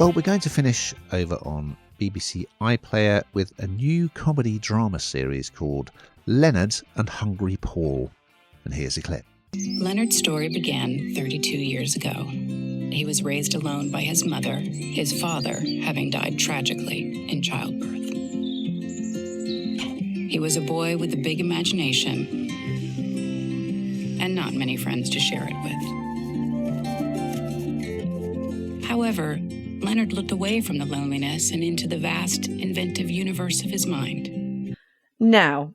Well, we're going to finish over on BBC iPlayer with a new comedy drama series called Leonard and Hungry Paul. And here's a clip. Leonard's story began 32 years ago. He was raised alone by his mother, his father having died tragically in childbirth. He was a boy with a big imagination and not many friends to share it with. However, Leonard looked away from the loneliness and into the vast, inventive universe of his mind. Now,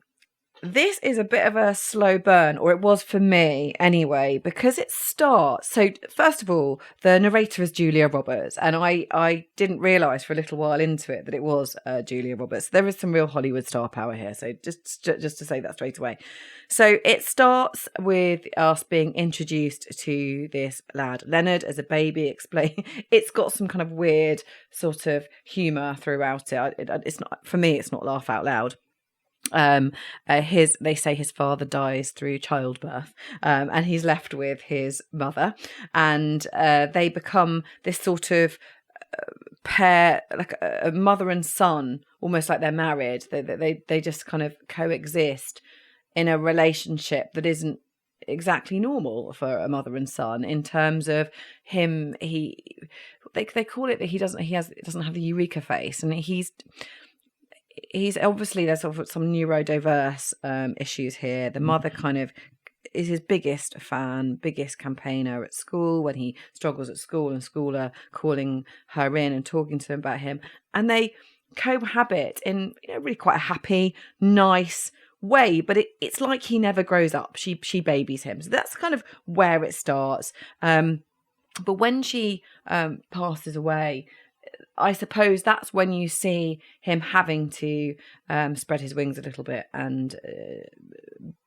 this is a bit of a slow burn, or it was for me anyway, because it starts. So, first of all, the narrator is Julia Roberts, and I didn't realise for a little while into it that it was Julia Roberts. There is some real Hollywood star power here, so just to say that straight away. So, it starts with us being introduced to this lad, Leonard, as a baby. It's got some kind of weird sort of humour throughout it. It's not, for me, it's not laugh out loud. They say his father dies through childbirth, and he's left with his mother, and they become this sort of pair, like a mother and son, almost like they're married. They just kind of coexist in a relationship that isn't exactly normal for a mother and son in terms of him. They call it that he doesn't have the eureka face, and he's obviously, there's sort of some neurodiverse issues here. The mother kind of is his biggest fan, biggest campaigner at school when he struggles at school, and school are calling her in and talking to him about him. And they cohabit in really quite a happy, nice way, but it's like he never grows up. She babies him. So that's kind of where it starts. But when she passes away, I suppose that's when you see him having to spread his wings a little bit and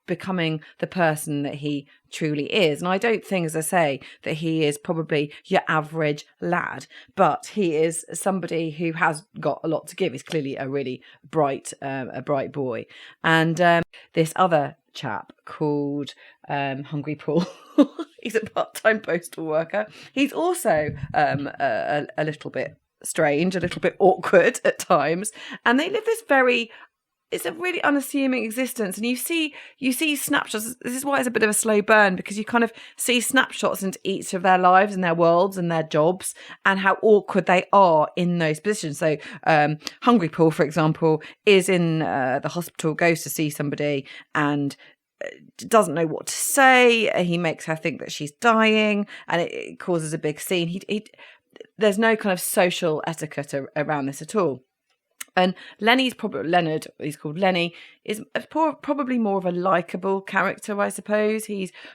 becoming the person that he truly is. And I don't think, as I say, that he is probably your average lad, but he is somebody who has got a lot to give. He's clearly a really bright boy. And this other chap called Hungry Paul, he's a part-time postal worker. He's also a little bit strange, a little bit awkward at times, and they live this it's a really unassuming existence, and you see snapshots. This is why it's a bit of a slow burn, because you kind of see snapshots into each of their lives and their worlds and their jobs and how awkward they are in those positions. So Hungry Paul, for example, is in the hospital, goes to see somebody and doesn't know what to say. He makes her think that she's dying, and it causes a big scene. There's no kind of social etiquette around this at all. And Leonard, he's called Lenny, is probably more of a likable character, I suppose.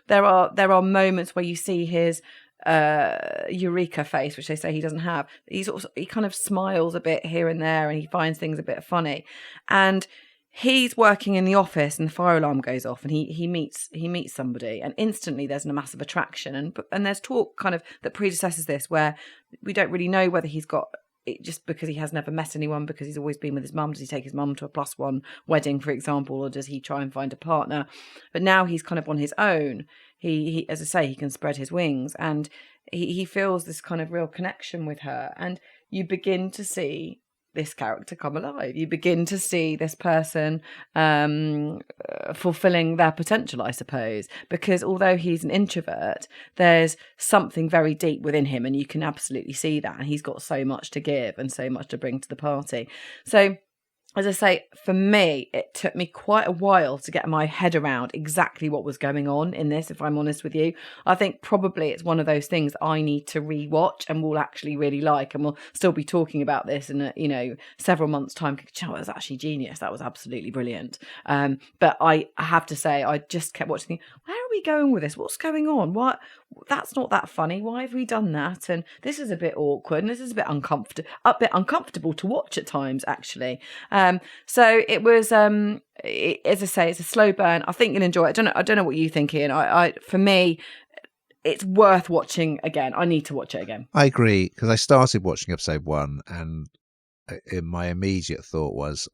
There are moments where you see his eureka face, which they say he doesn't have. He kind of smiles a bit here and there, and he finds things a bit funny. And he's working in the office, and the fire alarm goes off, and he meets somebody, and instantly there's a massive attraction, and there's talk kind of that predecesses this, where we don't really know whether he's got it just because he has never met anyone, because he's always been with his mum. Does he take his mum to a +1 wedding, for example, or does he try and find a partner? But now he's kind of on his own. He as I say, he can spread his wings, and he feels this kind of real connection with her, and you begin to see this character come alive. You begin to see this person fulfilling their potential, I suppose, because although he's an introvert, there's something very deep within him, and you can absolutely see that, and he's got so much to give and so much to bring to the party. So, as I say, for me, it took me quite a while to get my head around exactly what was going on in this, if I'm honest with you. I think probably it's one of those things I need to rewatch and will actually really like, and we'll still be talking about this in several months' time. It was actually genius. That was absolutely brilliant. But I have to say, I just kept watching, thinking, where are we going with this? What's going on? What? That's not that funny. Why have we done that? And this is a bit awkward, and this is a bit uncomfortable to watch at times, actually. So it was, as I say, it's a slow burn. I think you'll enjoy it. I don't know what you think, Ian. For me, it's worth watching again. I need to watch it again. I agree, because I started watching episode 1, and my immediate thought was,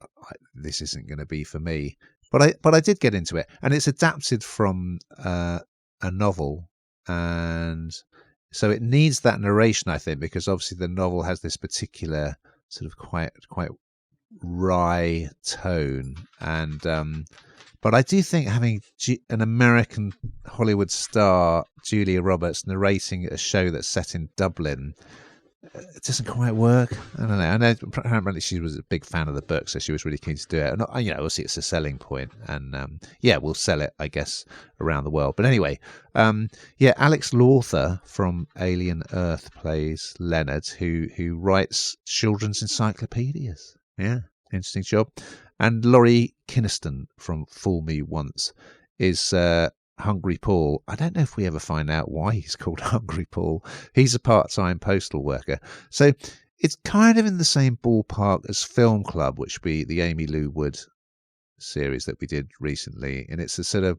this isn't going to be for me. But I did get into it, and it's adapted from a novel, and So it needs that narration, I think, because obviously the novel has this particular sort of quite wry tone, and but I do think having an American Hollywood star, Julia Roberts, narrating a show that's set in Dublin, it doesn't quite work. I don't know. I know apparently she was a big fan of the book, so she was really keen to do it. And obviously it's a selling point, and we'll sell it, I guess, around the world. But anyway, Alex Lawther from Alien Earth plays Leonard, who writes children's encyclopedias. Yeah, interesting job. And Laurie Kynaston from Fool Me Once is Hungry Paul. I don't know if we ever find out why he's called Hungry Paul. He's a part-time postal worker. So it's kind of in the same ballpark as Film Club, which would be the Amy Lou Wood series that we did recently. And it's a sort of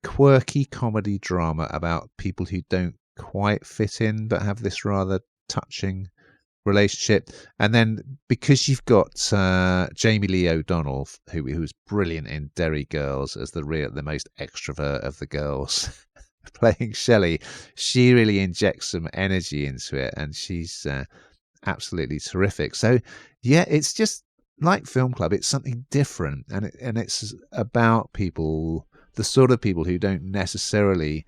quirky comedy drama about people who don't quite fit in but have this rather touching relationship. And then because you've got Jamie Lee O'Donnell, who was brilliant in Derry Girls as the most extrovert of the girls, playing Shelley, she really injects some energy into it, and she's absolutely terrific. So it's just like Film Club. It's something different, and it's about people, the sort of people who don't necessarily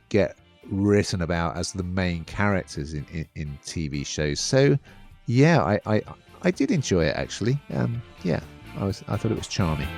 get written about as the main characters in TV shows. So I did enjoy it, actually. I thought it was charming.